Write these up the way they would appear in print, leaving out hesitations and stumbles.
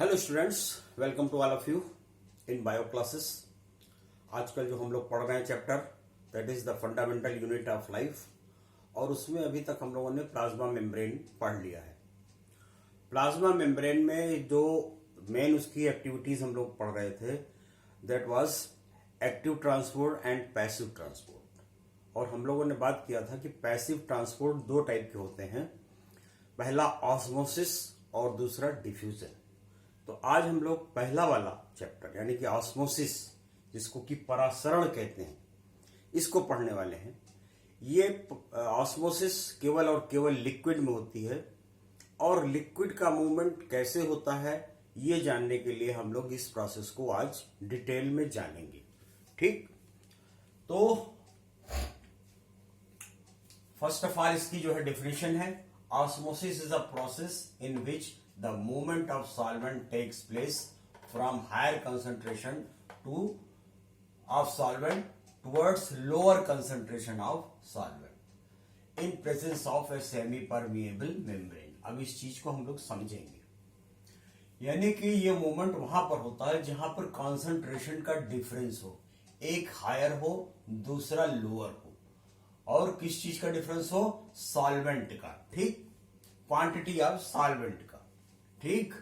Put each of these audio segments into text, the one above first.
Hello students, welcome to all of you in bio classes. आजकल जो हम लोग पढ़ रहे हैं chapter that is the fundamental unit of life, और उसमें अभी तक हम लोगों ने प्लाज्मा मेम्ब्रेन पढ़ लिया है। प्लाज्मा मेम्ब्रेन में जो मेन उसकी एक्टिविटीज हम लोग पढ़ रहे थे that was active transport and passive transport. और हम लोगों ने बात किया था कि पैसिव ट्रांसपोर्ट दो टाइप के होते हैं, पहला ऑस्मोसिस और दूसरा डिफ्यूजन। तो आज हम लोग पहला वाला चैप्टर यानी कि ऑस्मोसिस, जिसको कि परासरण कहते हैं, इसको पढ़ने वाले हैं। ये ऑस्मोसिस केवल और केवल लिक्विड में होती है, और लिक्विड का मूवमेंट कैसे होता है ये जानने के लिए हम लोग इस प्रोसेस को आज डिटेल में जानेंगे। ठीक, तो फर्स्ट ऑफ ऑल इसकी जो है डेफिनेशन है, osmosis is a process in which the movement of solvent takes place from higher concentration of solvent towards lower concentration of solvent in presence of a semi permeable membrane। अब इस चीज को हम लोग समझेंगे, यानी कि ये मूवमेंट वहां पर होता है जहां पर कंसंट्रेशन का डिफरेंस हो, एक हायर हो दूसरा लोअर हो। और किस चीज का डिफरेंस हो? सॉल्वेंट का। ठीक, क्वांटिटी ऑफ सॉल्वेंट का। ठीक,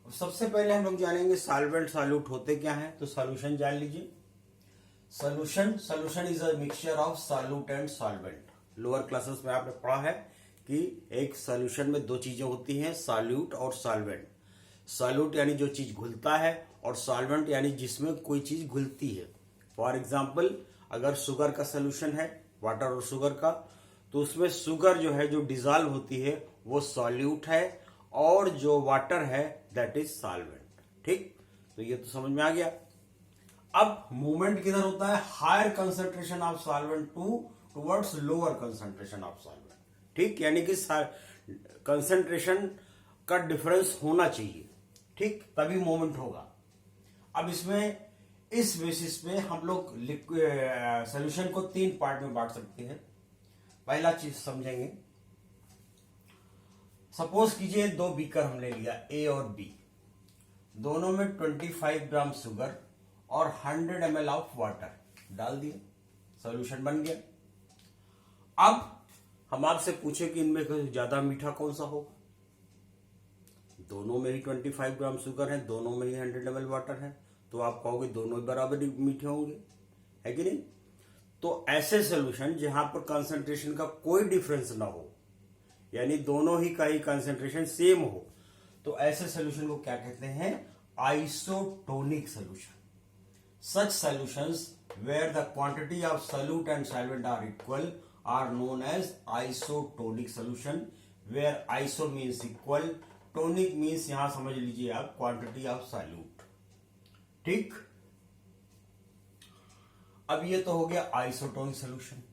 सबसे पहले हम लोग जानेंगे सॉल्वेंट सॉल्यूट होते क्या हैं। तो सॉल्यूशन जान लीजिए। Solution is a mixture of solute and solvent. Lower classes में आपने पढ़ा है कि एक सॉल्यूशन में दो चीजें होती हैं, सॉल्यूट और सॉल्वेंट। सॉल्यूट यानी जो चीज घुलता है, और सॉल्वेंट यानी जिसमें कोई चीज घुलती है। फॉर एग्जाम्पल, अगर शुगर का सोल्यूशन है, वाटर और शुगर का, तो उसमें शुगर जो है जो डिजॉल्व होती है वो सॉल्यूट है, और जो वाटर है दैट इज सॉल्वेंट। ठीक, तो ये तो समझ में आ गया। अब मूवमेंट किधर होता है? Higher concentration of solvent towards lower concentration of solvent. ठीक, यानी कि कंसंट्रेशन का डिफरेंस होना चाहिए, ठीक, तभी मूवमेंट होगा। अब इसमें इस बेसिस पे हम लोग सोल्यूशन को तीन पार्ट में बांट सकते हैं। पहला चीज समझेंगे, सपोज कीजिए दो बीकर हमने लिया, ए और बी, दोनों में 25 ग्राम शुगर और 100 ml ऑफ वाटर डाल दिए, सॉल्यूशन बन गया। अब हम आपसे पूछे कि इनमें ज्यादा मीठा कौन सा होगा? दोनों में ही 25 ग्राम शुगर है, दोनों में ही 100 ml वाटर है, तो आप कहोगे दोनों ही बराबर मीठे होंगे, है कि नहीं? तो ऐसे सॉल्यूशन जहां पर कंसंट्रेशन का कोई डिफरेंस ना हो, यानी दोनों ही का ही कंसेंट्रेशन सेम हो, तो ऐसे सॉल्यूशन को क्या कहते हैं? Isotonic solution. Such solutions where the quantity of solute and solvent are equal are known as isotonic solution, where iso means equal, tonic means यहां समझ लीजिए आप क्वांटिटी ऑफ सॉल्यूट। ठीक, अब ये तो हो गया आइसोटोनिक सॉल्यूशन।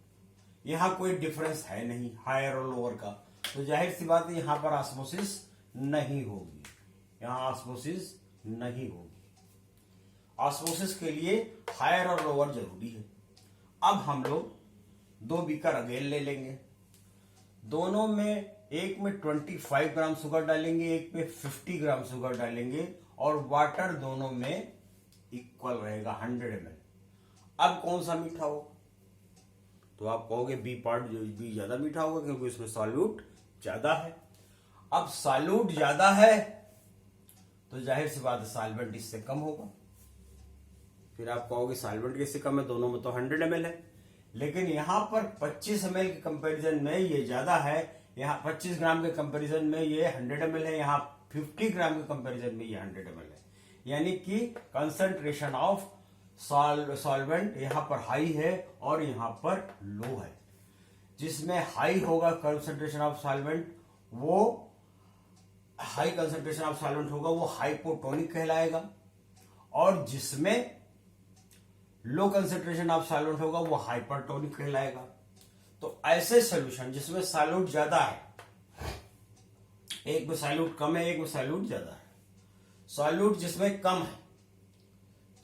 यहां कोई डिफरेंस है नहीं हायर और लोअर का, तो जाहिर सी बात है यहां पर ऑस्मोसिस नहीं होगी, यहां ऑस्मोसिस नहीं होगी। ऑस्मोसिस के लिए हायर और लोअर जरूरी है। अब हम लोग दो बीकर अगेन ले लेंगे, दोनों में एक में 25 ग्राम शुगर डालेंगे, एक में 50 ग्राम शुगर डालेंगे, और वाटर दोनों में इक्वल रहेगा 100 ml। अब कौन सा मीठा होगा? तो आप कहोगे बी पार्ट, बी ज्यादा मीठा होगा क्योंकि उसमें सॉल्यूट ज्यादा है। अब सॉल्यूट ज्यादा है तो जाहिर सी बात है सॉल्वेंट इससे कम होगा। फिर आप कहोगे सॉल्वेंट किससे कम है? दोनों में तो 100 ml है, लेकिन यहां पर 25 ml के कंपैरिजन में ये ज्यादा है, यहां 25 ग्राम के कंपैरिजन में ये 100 ml है, यहां 50 ग्राम के कंपैरिजन में ये 100 ml है। यानी कि कंसंट्रेशन ऑफ सॉल्वेंट यहां पर हाई है और यहां पर लो है। जिसमें हाई होगा कंसंट्रेशन ऑफ सॉल्वेंट, वो हाई कंसंट्रेशन ऑफ सॉल्वेंट होगा वो हाइपोटोनिक कहलाएगा, और जिसमें लो कंसंट्रेशन ऑफ सॉल्वेंट होगा वो हाइपरटोनिक कहलाएगा। तो ऐसे सॉल्यूशन जिसमें सॉल्यूट ज्यादा है, एक में सॉल्यूट कम है, एक में सॉल्यूट ज्यादा है, सॉल्यूट जिसमें कम है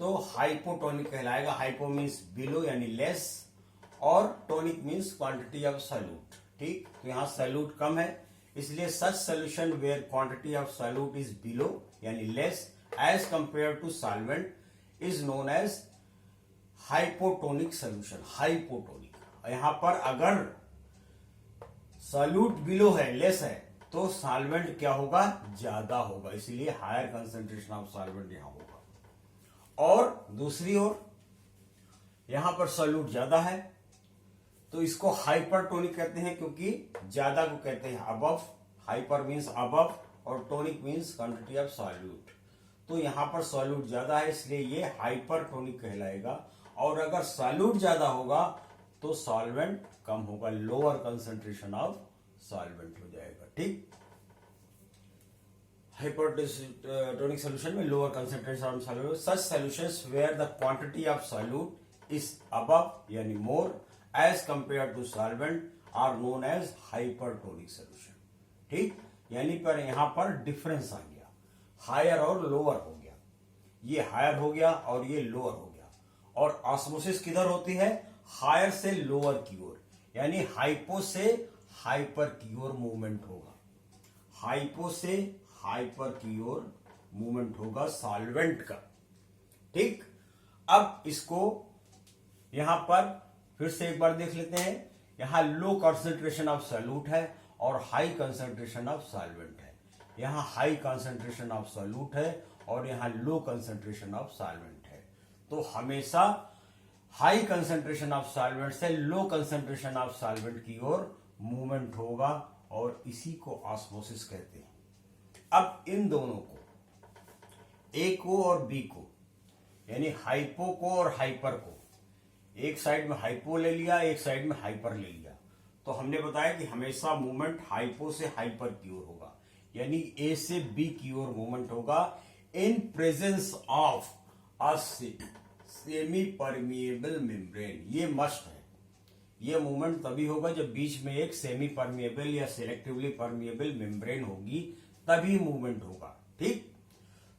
तो हाइपोटोनिक कहलाएगा। हाइपो मीन्स बिलो यानी लेस, और tonic means quantity of solute. ठीक, तो यहां सॉल्यूट कम है, इसलिए such solution where quantity of solute is below यानी less as compare to solvent is known as hypotonic solution. Hypotonic, यहां पर अगर सॉल्यूट बिलो है, लेस है, तो सॉल्वेंट क्या होगा, ज्यादा होगा, इसलिए हायर कंसेंट्रेशन ऑफ सॉल्वेंट यहां होगा। और दूसरी ओर यहां पर सॉल्यूट ज्यादा है तो इसको हाइपरटोनिक कहते हैं, क्योंकि ज्यादा को कहते हैं अबव। हाइपर मीन्स अबव और tonic means quantity of solute. तो यहां पर सॉल्यूट ज्यादा है इसलिए ये हाइपरटोनिक कहलाएगा। और अगर सॉल्यूट ज्यादा होगा तो सॉल्वेंट कम होगा, लोअर कंसेंट्रेशन ऑफ सॉल्वेंट हो जाएगा। ठीक, हाइपरटोनिक सॉल्यूशन में lower concentration of solvent. Such solutions where the quantity of solute is above यानी more as compare to solvent are known as hypertonic solution. ठीक, यानी पर यहां पर डिफरेंस आ गया, हायर और लोअर हो गया, ये हायर हो गया और ये लोअर हो गया। और ऑस्मोसिस किधर होती है, हायर से लोअर की ओर, यानी हाइपो से हाइपर की ओर मूवमेंट होगा। हाइपो से हाइपर की ओर मूवमेंट होगा सॉल्वेंट का। ठीक, अब इसको यहां पर फिर से एक बार देख लेते हैं। यहां लो कंसंट्रेशन ऑफ सॉल्यूट है और हाई कंसंट्रेशन ऑफ सॉल्वेंट है। यहां हाई कंसंट्रेशन ऑफ सॉल्यूट है और यहां लो कंसंट्रेशन ऑफ सॉल्वेंट है। तो हमेशा हाई कंसंट्रेशन ऑफ सॉल्वेंट से लो कंसंट्रेशन ऑफ सॉल्वेंट की ओर मूवमेंट होगा और इसी को ऑस्मोसिस कहते हैं। अब इन दोनों को, ए को और बी को, यानी हाइपो को और हाइपर को, एक साइड में हाइपो ले लिया, एक साइड में हाइपर ले लिया, तो हमने बताया कि हमेशा मूवमेंट हाइपो से हाइपर की ओर होगा, यानी ए से बी की ओर मूवमेंट होगा इन presence of a semi permeable membrane. ये मस्ट है, ये मूवमेंट तभी होगा जब बीच में एक सेमी परमिएबल या सिलेक्टिवली परमिएबल मेम्ब्रेन होगी, तभी मूवमेंट होगा। ठीक,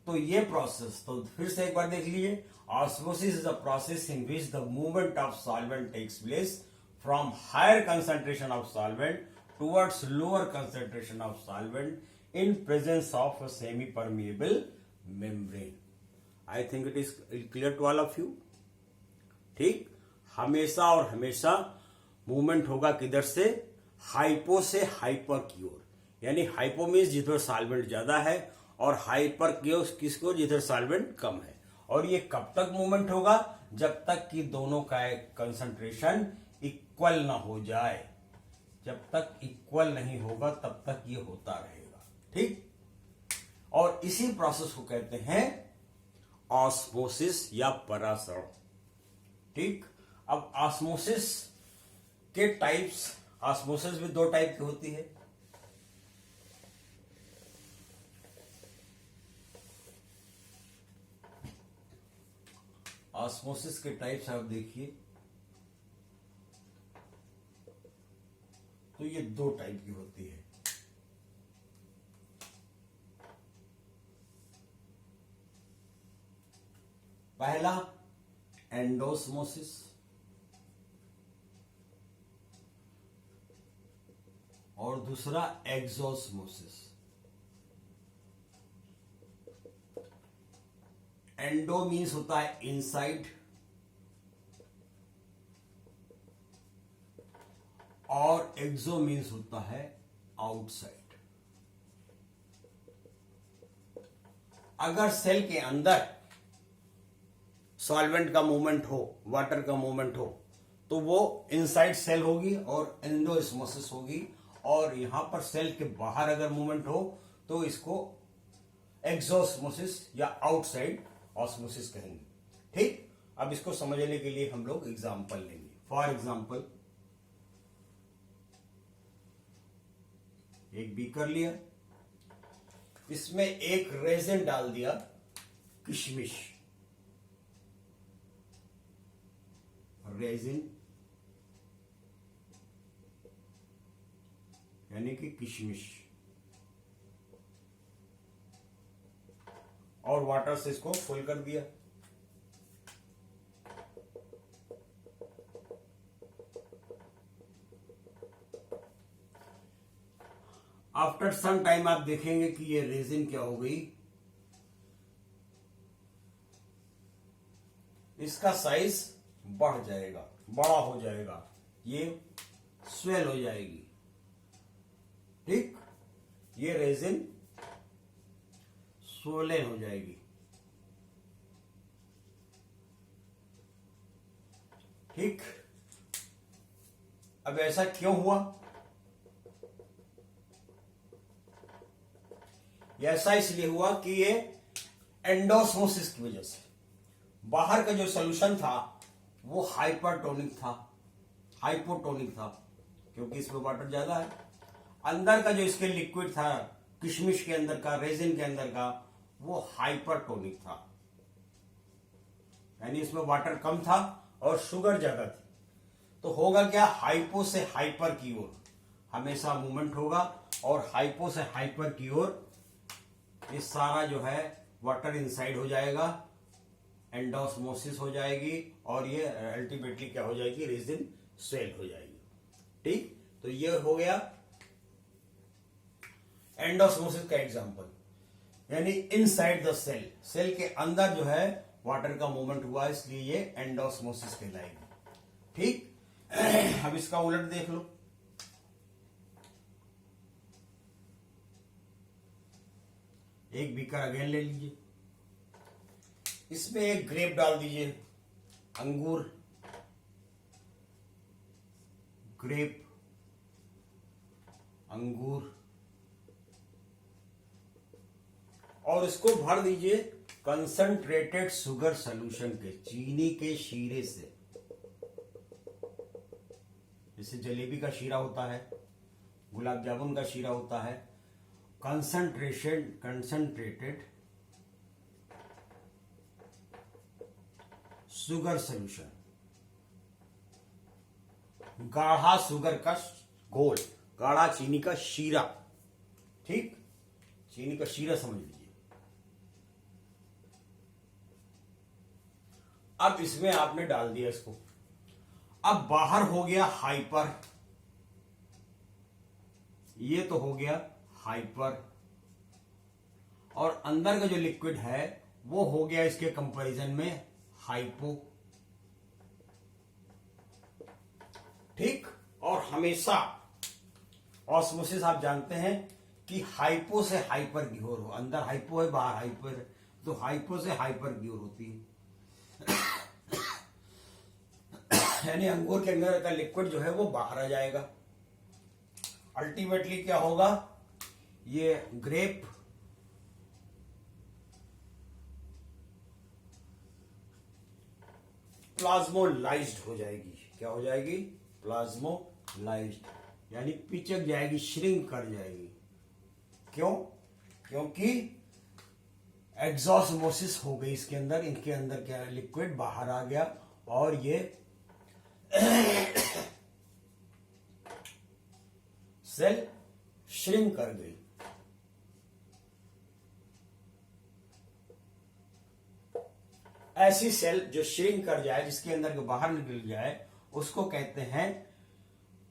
तो ये प्रोसेस, तो फिर से एक बार देख लीजिए। Osmosis is a process in which the movement of solvent takes place from higher concentration of solvent towards lower concentration of solvent in presence of a semi permeable membrane. I think it is clear to all of you. ठीक, हमेशा और हमेशा movement होगा किधर से, hypo से hyper की ओर, यानी हाइपो मीन्स जिधर सॉल्वेंट ज्यादा है और हाइपर की ओर किसको, जिधर सॉल्वेंट कम है। और ये कब तक मूवमेंट होगा, जब तक कि दोनों का कंसंट्रेशन इक्वल ना हो जाए। जब तक इक्वल नहीं होगा तब तक ये होता रहेगा। ठीक, और इसी प्रोसेस को कहते हैं ऑस्मोसिस या परासरण। ठीक, अब ऑस्मोसिस के टाइप्स, ऑस्मोसिस भी दो टाइप की होती है। ऑस्मोसिस के टाइप्स आप देखिए, तो ये दो टाइप की होती है। पहला एंडोस्मोसिस और दूसरा एक्सोस्मोसिस। एंडो मीन्स होता है इनसाइड और एक्सो मीन्स होता है आउटसाइड। अगर सेल के अंदर सॉल्वेंट का मूवमेंट हो, वाटर का मूवमेंट हो, तो वो इनसाइड सेल होगी और एंडोस्मोसिस होगी। और यहां पर सेल के बाहर अगर मूवमेंट हो तो इसको एक्सोस्मोसिस या आउटसाइड ऑस्मोसिस कहेंगे। ठीक, अब इसको समझने के लिए हम लोग एग्जाम्पल लेंगे। फॉर एग्जाम्पल, एक बीकर लिया, इसमें एक रेजिन डाल दिया, किशमिश, रेजिन यानी कि किशमिश, और वाटर से इसको फुल कर दिया। अब आफ्टर सम टाइम आप देखेंगे कि ये रेजिन क्या हो गई, इसका साइज बढ़ जाएगा, बड़ा हो जाएगा, ये स्वेल हो जाएगी। ठीक, ये रेजिन स्वोलन हो जाएगी। ठीक, अब ऐसा क्यों हुआ? ऐसा इसलिए हुआ कि ये एंडोस्मोसिस की वजह से बाहर का जो सोल्यूशन था वो हाइपरटोनिक था, हाइपोटोनिक था, क्योंकि इसमें वाटर ज्यादा है। अंदर का जो इसके लिक्विड था, किशमिश के अंदर का, रेजिन के अंदर का, वो हाइपरटोनिक था, यानी इसमें वाटर कम था और शुगर ज्यादा थी। तो होगा क्या, हाइपो से हाइपर की ओर हमेशा मूवमेंट होगा, और हाइपो से हाइपर की ओर ये सारा जो है वाटर इनसाइड हो जाएगा, एंडोस्मोसिस हो जाएगी, और ये अल्टीमेटली क्या हो जाएगी, रेजिन स्वेल हो जाएगी। ठीक, तो ये हो गया एंडोस्मोसिस का एग्जांपल, यानी इनसाइड द सेल, सेल के अंदर जो है वाटर का मूवमेंट हुआ, इसलिए ये एंडोस्मोसिस कहलाएगी। ठीक, अब इसका उलट देख लो। एक बीकर अगेन ले लीजिए, इसमें एक ग्रेप डाल दीजिए, अंगूर, ग्रेप, अंगूर, और इसको भर दीजिए कंसंट्रेटेड शुगर सॉल्यूशन के, चीनी के शीरे से। जैसे जलेबी का शीरा होता है, गुलाब जामुन का शीरा होता है, कंसंट्रेटेड शुगर सॉल्यूशन, गाढ़ा शुगर का घोल, गाढ़ा चीनी का शीरा। ठीक, चीनी का शीरा समझ लीजिए। अब इसमें आपने डाल दिया इसको, अब बाहर हो गया हाइपर, ये तो हो गया हाइपर, और अंदर का जो लिक्विड है वो हो गया इसके कंपैरिजन में हाइपो। ठीक, और हमेशा ऑस्मोसिस आप जानते हैं कि हाइपो से हाइपर की ओर हो, अंदर हाइपो है, बाहर हाइपर है, तो हाइपो से हाइपर की ओर होती है। यानी अंगूर के अंदर का लिक्विड जो है वो बाहर आ जाएगा। अल्टीमेटली क्या होगा, ये ग्रेप प्लाज्मोलाइज्ड हो जाएगी। क्या हो जाएगी, प्लाज्मोलाइज्ड, यानी पिचक जाएगी, श्रिंक कर जाएगी। क्यों? क्योंकि एग्जॉस्मोसिस हो गई इसके अंदर, इनके अंदर क्या लिक्विड बाहर आ गया, और ये सेल श्रिंक कर गई। ऐसी सेल जो श्रिंक कर जाए, जिसके अंदर के बाहर निकल जाए, उसको कहते हैं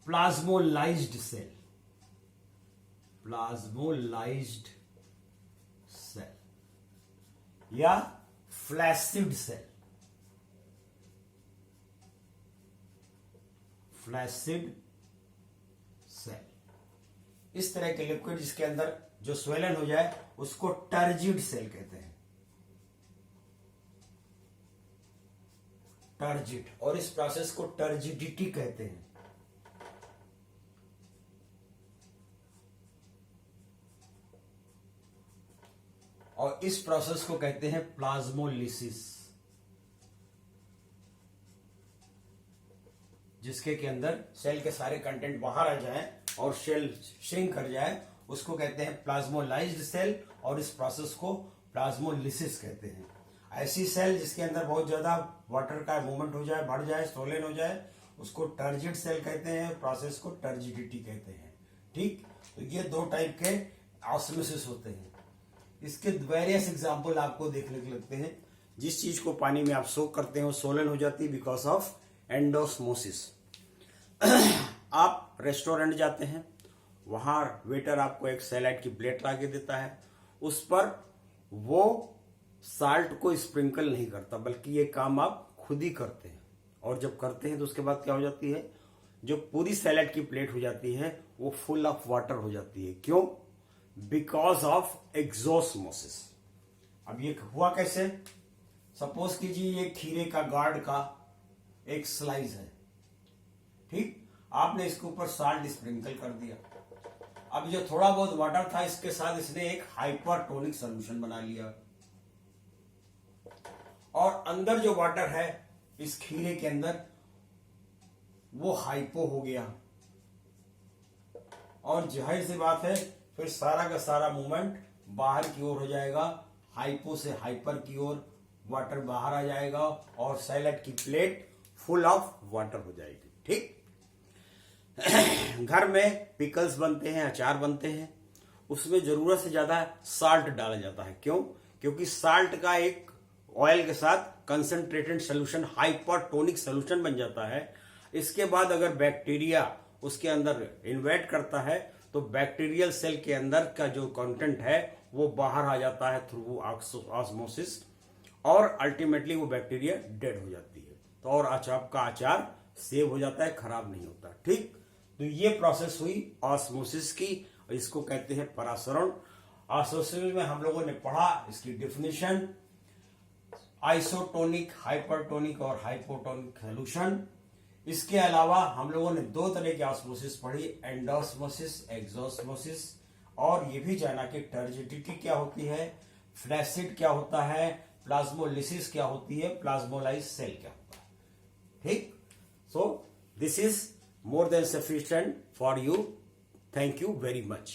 प्लाज्मोलाइज्ड सेल, प्लाज्मोलाइज्ड सेल या फ्लैसिड सेल, फ्लैसिड सेल। इस तरह के लिक्विड जिसके अंदर जो स्वेलन हो जाए उसको टर्जिड सेल कहते हैं, टर्जिड, और इस प्रोसेस को टर्जिडिटी कहते हैं। और इस प्रोसेस को कहते हैं प्लाज्मोलिसिस, जिसके के अंदर सेल के सारे कंटेंट बाहर आ जाएं और सेल श्रिंक कर जाए, उसको कहते हैं प्लाज्मोलाइज्ड सेल, और इस प्रोसेस को प्लाज्मोलिसिस कहते हैं। ऐसी सेल जिसके अंदर बहुत ज्यादा वाटर का मूवमेंट हो जाए, बढ़ जाए, स्वोलन हो जाए, उसको टर्जिड सेल कहते हैं, प्रोसेस को टर्जिडिटी कहते हैं। ठीक, तो ये दो टाइप के ऑस्मोसिस होते हैं। इसके वेरियस एग्जाम्पल आपको देखने को लगते हैं। जिस चीज को पानी में आप सोक करते हैं वो सोलन हो जाती है बिकॉज ऑफ एंडोस्मोसिस। आप रेस्टोरेंट जाते हैं वहां वेटर आपको एक सैलेड की प्लेट ला के देता है, उस पर वो साल्ट को स्प्रिंकल नहीं करता, बल्कि ये काम आप खुद ही करते हैं। और जब करते हैं तो उसके बाद क्या हो जाती है, जो पूरी सैलेड की प्लेट हो जाती है वो फुल ऑफ वाटर हो जाती है। क्यों? Because of exosmosis. अब ये हुआ कैसे? सपोज कीजिए ये खीरे का गार्ड का एक स्लाइस है, ठीक, आपने इसके ऊपर साल्ट स्प्रिंकल कर दिया। अब जो थोड़ा बहुत वाटर था इसके साथ इसने एक हाइपरटोनिक सॉल्यूशन बना लिया, और अंदर जो वाटर है इस खीरे के अंदर वो हाइपो हो गया, और जाहिर सी बात है फिर सारा का सारा मूवमेंट बाहर की ओर हो जाएगा, हाइपो से हाइपर की ओर वाटर बाहर आ जाएगा और सैलेड की प्लेट फुल ऑफ वाटर हो जाएगी। ठीक। घर में पिकल्स बनते हैं, अचार बनते हैं, उसमें जरूरत से ज्यादा साल्ट डाला जाता है। क्यों? क्योंकि साल्ट का एक ऑयल के साथ कंसंट्रेटेड सोल्यूशन, हाइपरटोनिक सोल्यूशन बन जाता है। इसके बाद अगर बैक्टीरिया उसके अंदर इन्वेट करता है तो बैक्टीरियल सेल के अंदर का जो कंटेंट है वो बाहर आ जाता है थ्रू ऑस्मोसिस, और अल्टीमेटली वो बैक्टीरिया डेड हो जाती है। तो और आपका अचार सेव हो जाता है, खराब नहीं होता। ठीक। तो ये प्रोसेस हुई ऑस्मोसिस की, इसको कहते हैं परासरण। ऑस्मोसिस में हम लोगों ने पढ़ा इसकी डेफिनेशन, आइसोटोनिक, हाइपरटोनिक और हाइपोटोनिक सॉल्यूशन। इसके अलावा हम लोगों ने दो तरह की ऑस्मोसिस पढ़ी, एंडोस्मोसिस, एक्सोस्मोसिस, और ये भी जाना कि टर्जिडिटी क्या होती है, फ्लैसिड क्या होता है, प्लाज्मोलिसिस क्या होती है, प्लाज्मोलाइज सेल क्या होता है। ठीक। So this is more than sufficient for you. Thank you very much.